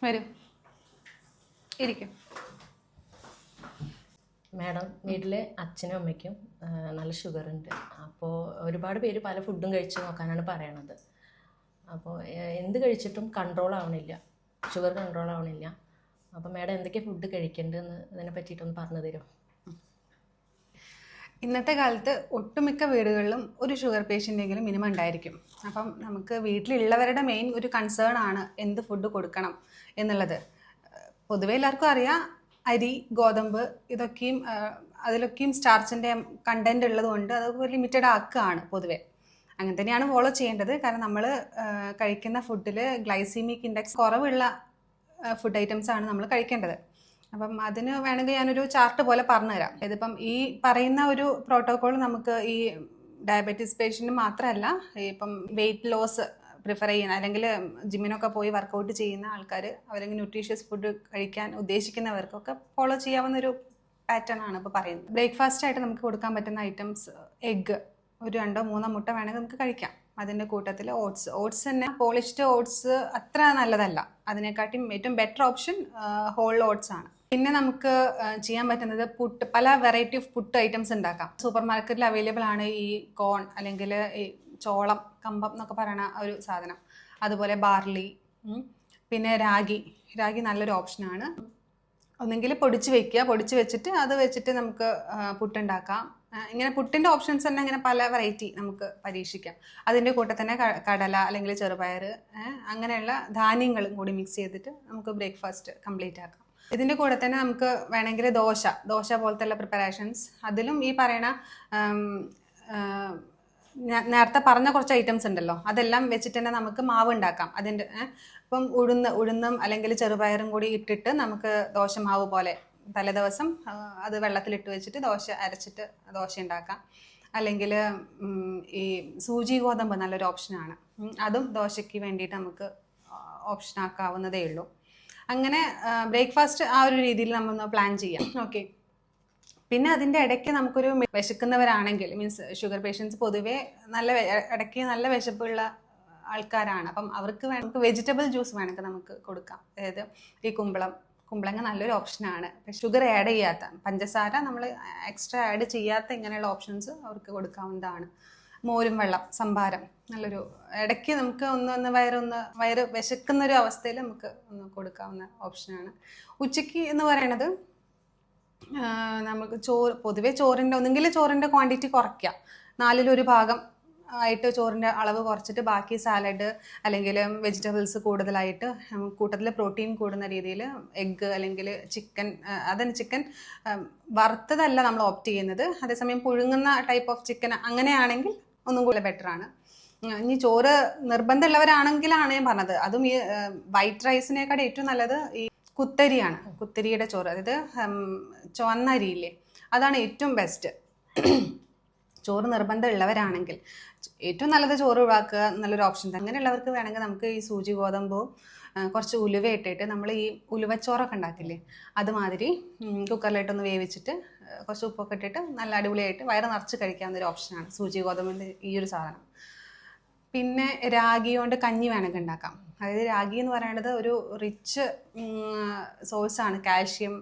വരൂ, ഇരിക്കും. മാഡം, വീട്ടിലെ അച്ഛനും അമ്മയ്ക്കും നല്ല ഷുഗർ ഉണ്ട്. അപ്പോൾ ഒരുപാട് പേര് പല ഫുഡും കഴിച്ച് നോക്കാനാണ് പറയണത്. അപ്പോൾ എന്ത് കഴിച്ചിട്ടും കൺട്രോൾ ആവണില്ല, ഷുഗർ കൺട്രോൾ ആവണില്ല. അപ്പോൾ മാഡം എന്തൊക്കെ ഫുഡ് കഴിക്കേണ്ടതെന്ന് ഇതിനെ പറ്റിയിട്ടൊന്ന് പറഞ്ഞു തരുമോ? ഇന്നത്തെ കാലത്ത് ഒട്ടുമിക്ക വീടുകളിലും ഒരു ഷുഗർ പേഷ്യൻ്റെങ്കിലും മിനിമം ഉണ്ടായിരിക്കും. അപ്പം നമുക്ക് വീട്ടിലുള്ളവരുടെ മെയിൻ ഒരു കൺസേൺ ആണ് എന്ത് ഫുഡ് കൊടുക്കണം എന്നുള്ളത്. പൊതുവെ എല്ലാവർക്കും അറിയാം, അരി, ഗോതമ്പ് ഇതൊക്കെയും അതിലൊക്കെയും സ്റ്റാർച്ചിൻ്റെ കണ്ടൻറ് ഉള്ളതുകൊണ്ട് അത് ലിമിറ്റഡ് ആക്കുകയാണ് പൊതുവെ. അങ്ങനെ തന്നെയാണ് ഫോളോ ചെയ്യേണ്ടത്. കാരണം നമ്മൾ കഴിക്കുന്ന ഫുഡിൽ ഗ്ലൈസീമിക് ഇൻഡെക്സ് കുറവുള്ള ഫുഡ് ഐറ്റംസ് ആണ് നമ്മൾ കഴിക്കേണ്ടത്. അപ്പം അതിന് വേണമെങ്കിൽ ഞാനൊരു ചാർട്ട് പോലെ പറഞ്ഞുതരാം. ഇതിപ്പം ഈ പറയുന്ന ഒരു പ്രോട്ടോകോൾ നമുക്ക് ഈ ഡയബറ്റീസ് പേഷ്യൻ്റ് മാത്രമല്ല, ഇപ്പം വെയിറ്റ് ലോസ് പ്രിഫർ ചെയ്യുന്ന അല്ലെങ്കിൽ ജിമ്മിനൊക്കെ പോയി വർക്കൗട്ട് ചെയ്യുന്ന ആൾക്കാർ, അവരെങ്കിൽ ന്യൂട്രീഷ്യസ് ഫുഡ് കഴിക്കാൻ ഉദ്ദേശിക്കുന്നവർക്കൊക്കെ ഫോളോ ചെയ്യാവുന്ന ഒരു പാറ്റേൺ ആണ് ഇപ്പോൾ പറയുന്നത്. ബ്രേക്ക്ഫാസ്റ്റ് ആയിട്ട് നമുക്ക് കൊടുക്കാൻ പറ്റുന്ന ഐറ്റംസ് എഗ്ഗ്, ഒരു 2-3 മുട്ട വേണമെങ്കിൽ നമുക്ക് കഴിക്കാം. അതിൻ്റെ കൂട്ടത്തിൽ ഓട്സ് തന്നെ പോളിഷ്ഡ് ഓട്സ് അത്ര നല്ലതല്ല. അതിനെക്കാട്ടിയും ഏറ്റവും ബെറ്റർ ഓപ്ഷൻ ഹോൾ ഓട്സ് ആണ്. പിന്നെ നമുക്ക് ചെയ്യാൻ പറ്റുന്നത് പുട്ട്, പല വെറൈറ്റി ഓഫ് പുട്ട് ഐറ്റംസ് ഉണ്ടാക്കാം. സൂപ്പർ മാർക്കറ്റിൽ അവൈലബിൾ ആണ് ഈ കോൺ അല്ലെങ്കിൽ ഈ ചോളം, കമ്പം എന്നൊക്കെ പറയുന്ന ഒരു സാധനം. അതുപോലെ ബാർലി, പിന്നെ രാഗി നല്ലൊരു ഓപ്ഷനാണ്. ഒന്നെങ്കിൽ പൊടിച്ച് വെക്കുക, പൊടിച്ച് വെച്ചിട്ട് അത് വെച്ചിട്ട് നമുക്ക് പുട്ടുണ്ടാക്കാം. ഇങ്ങനെ പുട്ടിൻ്റെ ഓപ്ഷൻസ് തന്നെ ഇങ്ങനെ പല വെറൈറ്റി നമുക്ക് പരീക്ഷിക്കാം. അതിൻ്റെ കൂടെ തന്നെ കടല അല്ലെങ്കിൽ ചെറുപയർ, അങ്ങനെയുള്ള ധാന്യങ്ങളും കൂടി മിക്സ് ചെയ്തിട്ട് നമുക്ക് ബ്രേക്ക്ഫാസ്റ്റ് കംപ്ലീറ്റ് ആക്കാം. ഇതിൻ്റെ കൂടെ തന്നെ നമുക്ക് വേണമെങ്കിൽ ദോശ പോലത്തെ പ്രിപ്പറേഷൻസ്, അതിലും ഈ പറയണ നേരത്തെ പറഞ്ഞ കുറച്ച് ഐറ്റംസ് ഉണ്ടല്ലോ, അതെല്ലാം വെച്ചിട്ട് തന്നെ നമുക്ക് മാവ് ഉണ്ടാക്കാം. അതിൻ്റെ ഇപ്പം ഉഴുന്നും അല്ലെങ്കിൽ ചെറുപയറും കൂടി ഇട്ടിട്ട് നമുക്ക് ദോശ മാവ് പോലെ തലേദിവസം അത് വെള്ളത്തിലിട്ട് വെച്ചിട്ട് ദോശ അരച്ചിട്ട് ദോശ ഉണ്ടാക്കാം. അല്ലെങ്കിൽ ഈ സൂചി ഗോതമ്പ് നല്ലൊരു ഓപ്ഷനാണ്. അതും ദോശയ്ക്ക് വേണ്ടിയിട്ട് നമുക്ക് ഓപ്ഷനാക്കാവുന്നതേ ഉള്ളൂ. അങ്ങനെ ബ്രേക്ക്ഫാസ്റ്റ് ആ ഒരു രീതിയിൽ നമ്മളൊന്ന് പ്ലാൻ ചെയ്യാം. ഓക്കെ. പിന്നെ അതിൻ്റെ ഇടയ്ക്ക് നമുക്കൊരു വിശക്കുന്നവരാണെങ്കിൽ, മീൻസ് ഷുഗർ പേഷ്യൻസ് പൊതുവേ ഇടയ്ക്ക് നല്ല വിശപ്പുള്ള ആൾക്കാരാണ്. അപ്പം അവർക്ക് നമുക്ക് വെജിറ്റബിൾ ജ്യൂസ് വേണമെങ്കിൽ നമുക്ക് കൊടുക്കാം. അതായത് ഈ കുമ്പളങ്ങ നല്ലൊരു ഓപ്ഷനാണ്. ഷുഗർ ആഡ് ചെയ്യാത്ത, പഞ്ചസാര നമ്മൾ എക്സ്ട്രാ ആഡ് ചെയ്യാത്ത ഇങ്ങനെയുള്ള ഓപ്ഷൻസ് അവർക്ക് കൊടുക്കാവുന്നതാണ്. മോരും വെള്ളം, സംഭാരം നല്ലൊരു, ഇടയ്ക്ക് നമുക്ക് വയറ് വിശക്കുന്നൊരു അവസ്ഥയിൽ നമുക്ക് ഒന്ന് കൊടുക്കാവുന്ന ഓപ്ഷനാണ്. ഉച്ചയ്ക്ക് എന്ന് പറയണത് നമുക്ക് പൊതുവെ ഒന്നെങ്കിൽ ചോറിൻ്റെ ക്വാണ്ടിറ്റി കുറയ്ക്കുക, 4/1 ഭാഗം ആയിട്ട് ചോറിൻ്റെ അളവ് കുറച്ചിട്ട് ബാക്കി സാലഡ് അല്ലെങ്കിൽ വെജിറ്റബിൾസ് കൂടുതലായിട്ട്, കൂട്ടത്തിൽ പ്രോട്ടീൻ കൂടുന്ന രീതിയിൽ എഗ്ഗ് അല്ലെങ്കിൽ ചിക്കൻ, ചിക്കൻ വറുത്തതല്ല നമ്മൾ ഓപ്റ്റ് ചെയ്യുന്നത്. അതേസമയം പുഴുങ്ങുന്ന ടൈപ്പ് ഓഫ് ചിക്കൻ അങ്ങനെയാണെങ്കിൽ ഒന്നും കൂടെ ബെറ്ററാണ്. ഇനി ചോറ് നിർബന്ധമുള്ളവരാണെങ്കിലാണ് ഞാൻ പറഞ്ഞത്. അതും ഈ വൈറ്റ് റൈസിനേക്കാൾ ഏറ്റവും നല്ലത് ഈ കുത്തരിയാണ്. കുത്തരിയുടെ ചോറ്, അതായത് ചുവന്ന അരിയില്ലേ, അതാണ് ഏറ്റവും ബെസ്റ്റ്. ചോറ് നിർബന്ധം ഉള്ളവരാണെങ്കിൽ ഏറ്റവും നല്ലത് ചോറ് ഒഴിവാക്കുക നല്ലൊരു ഓപ്ഷൻ. അങ്ങനെയുള്ളവർക്ക് വേണമെങ്കിൽ നമുക്ക് ഈ സൂചി ഗോതമ്പോ കുറച്ച് ഉലുവ ഇട്ടിട്ട് നമ്മൾ ഈ ഉലുവച്ചോറൊക്കെ ഉണ്ടാക്കില്ലേ, അതുമാതിരി കുക്കറിലിട്ടൊന്ന് വേവിച്ചിട്ട് കുറച്ച് ഉപ്പൊക്കെ ഇട്ടിട്ട് നല്ല അടിപൊളിയായിട്ട് വയറ് നിറച്ച് കഴിക്കാവുന്നൊരു ഓപ്ഷനാണ് സൂചി ഗോതമ്പിൻ്റെ ഈ ഒരു സാധനം. പിന്നെ രാഗി കൊണ്ട് കഞ്ഞി വേണമെങ്കിൽ ഉണ്ടാക്കാം. അതായത് രാഗി എന്ന് പറയുന്നത് ഒരു റിച്ച് സോഴ്സാണ്. കാൽഷ്യം,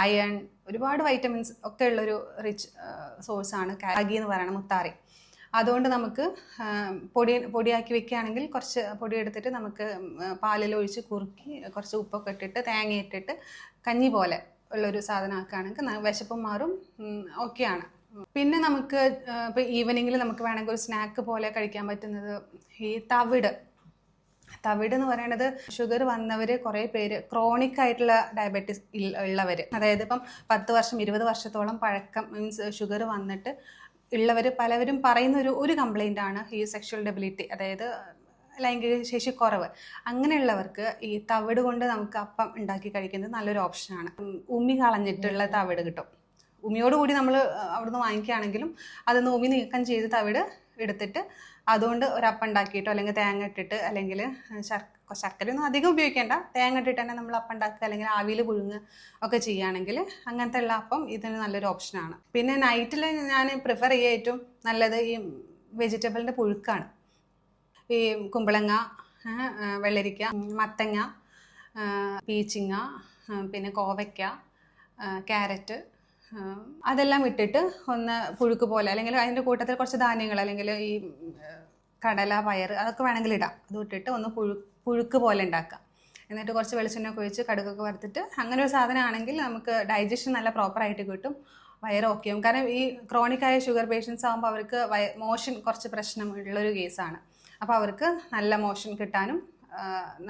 അയൺ, ഒരുപാട് വൈറ്റമിൻസ് ഒക്കെ ഉള്ളൊരു റിച്ച് സോഴ്സാണ് രാഗി എന്ന് പറയുന്നത്, മുത്താറി. അതുകൊണ്ട് നമുക്ക് പൊടിയാക്കി വെക്കുകയാണെങ്കിൽ കുറച്ച് പൊടി എടുത്തിട്ട് നമുക്ക് പാലിലൊഴിച്ച് കുറുക്കി കുറച്ച് ഉപ്പൊക്കെ ഇട്ടിട്ട് തേങ്ങ ഇട്ടിട്ട് കഞ്ഞി പോലെ ഉള്ളൊരു സാധനം ആക്കുകയാണെങ്കിൽ വിശപ്പും മാറും, ഓക്കെയാണ്. പിന്നെ നമുക്ക് ഇപ്പോൾ ഈവനിങ്ങിൽ നമുക്ക് വേണമെങ്കിൽ ഒരു സ്നാക്ക് പോലെ കഴിക്കാൻ പറ്റുന്നത് ഈ തവിട് എന്ന് പറയുന്നത്, ഷുഗർ വന്നവർ കുറേ പേര് ക്രോണിക് ആയിട്ടുള്ള ഡയബറ്റീസ് ഉള്ളവർ, അതായത് ഇപ്പം 10 വർഷം 20 വർഷത്തോളം പഴക്കം, മീൻസ് ഷുഗർ വന്നിട്ട് ഉള്ളവർ പലവരും പറയുന്ന ഒരു കംപ്ലൈൻ്റ് ആണ് ഈ സെക്ഷൽ ഡെബിലിറ്റി, അതായത് ലൈംഗിക ശേഷി കുറവ്. അങ്ങനെയുള്ളവർക്ക് ഈ തവിട് കൊണ്ട് നമുക്ക് അപ്പം ഉണ്ടാക്കി കഴിക്കുന്നത് നല്ലൊരു ഓപ്ഷനാണ്. ഉമ്മി കളഞ്ഞിട്ടുള്ള തവിട് കിട്ടും. ഉമിയോടുകൂടി നമ്മൾ അവിടുന്ന് വാങ്ങിക്കുകയാണെങ്കിലും അതൊന്ന് ഉമി നീക്കം ചെയ്ത് തവിട് എടുത്തിട്ട് അതുകൊണ്ട് ഒരപ്പം ഉണ്ടാക്കിയിട്ടോ അല്ലെങ്കിൽ തേങ്ങ ഇട്ടിട്ട് അല്ലെങ്കിൽ ശർക്കരയൊന്നും അധികം ഉപയോഗിക്കേണ്ട, തേങ്ങ ഇട്ടിട്ട് തന്നെ നമ്മൾ അപ്പം ഉണ്ടാക്കുക അല്ലെങ്കിൽ ആവിയിൽ പുഴുങ്ങുക ഒക്കെ ചെയ്യുകയാണെങ്കിൽ അങ്ങനത്തെ ഉള്ള അപ്പം ഇതിന് നല്ലൊരു ഓപ്ഷനാണ്. പിന്നെ നൈറ്റിൽ ഞാൻ പ്രിഫർ ചെയ്യുക ഏറ്റവും നല്ലത് ഈ വെജിറ്റബിളിൻ്റെ പുഴുക്കാണ്. ഈ കുമ്പളങ്ങ, വെള്ളരിക്ക, മത്തങ്ങ, പീച്ചിങ്ങ, പിന്നെ കോവയ്ക്ക, ക്യാരറ്റ്, അതെല്ലാം ഇട്ടിട്ട് ഒന്ന് പുഴുക്ക് പോലെ, അല്ലെങ്കിൽ അതിൻ്റെ കൂട്ടത്തിൽ കുറച്ച് ധാന്യങ്ങൾ, അല്ലെങ്കിൽ ഈ കടല, പയർ, അതൊക്കെ വേണമെങ്കിൽ ഇടാം. അത് ഇട്ടിട്ട് ഒന്ന് പുഴുക്ക് പോലെ ഉണ്ടാക്കാം. എന്നിട്ട് കുറച്ച് വെളിച്ചെണ്ണയൊക്കെ ഒഴിച്ച് കടുകൊക്കെ വറുത്തിട്ട് അങ്ങനെ ഒരു സാധനമാണെങ്കിൽ നമുക്ക് ഡൈജഷൻ നല്ല പ്രോപ്പറായിട്ട് കിട്ടും, വയറ് ഓക്കെയും. കാരണം ഈ ക്രോണിക്കായ ഷുഗർ പേഷ്യൻസ് ആകുമ്പോൾ അവർക്ക് മോഷൻ കുറച്ച് പ്രശ്നം ഉള്ളൊരു കേസാണ്. അപ്പോൾ അവർക്ക് നല്ല മോഷൻ കിട്ടാനും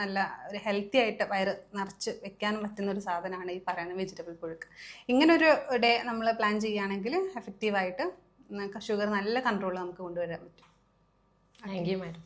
നല്ല ഒരു ഹെൽത്തി ആയിട്ട് വയറ് നിറച്ച് വെക്കാനും പറ്റുന്ന ഒരു സാധനമാണ് ഈ പറയുന്ന വെജിറ്റബിൾ പുഴുക്ക്. ഇങ്ങനൊരു ഡേ നമ്മൾ പ്ലാൻ ചെയ്യുകയാണെങ്കിൽ എഫക്റ്റീവായിട്ട് ഷുഗർ നല്ല കൺട്രോൾ നമുക്ക് കൊണ്ടുവരാൻ പറ്റും. Thank you madam.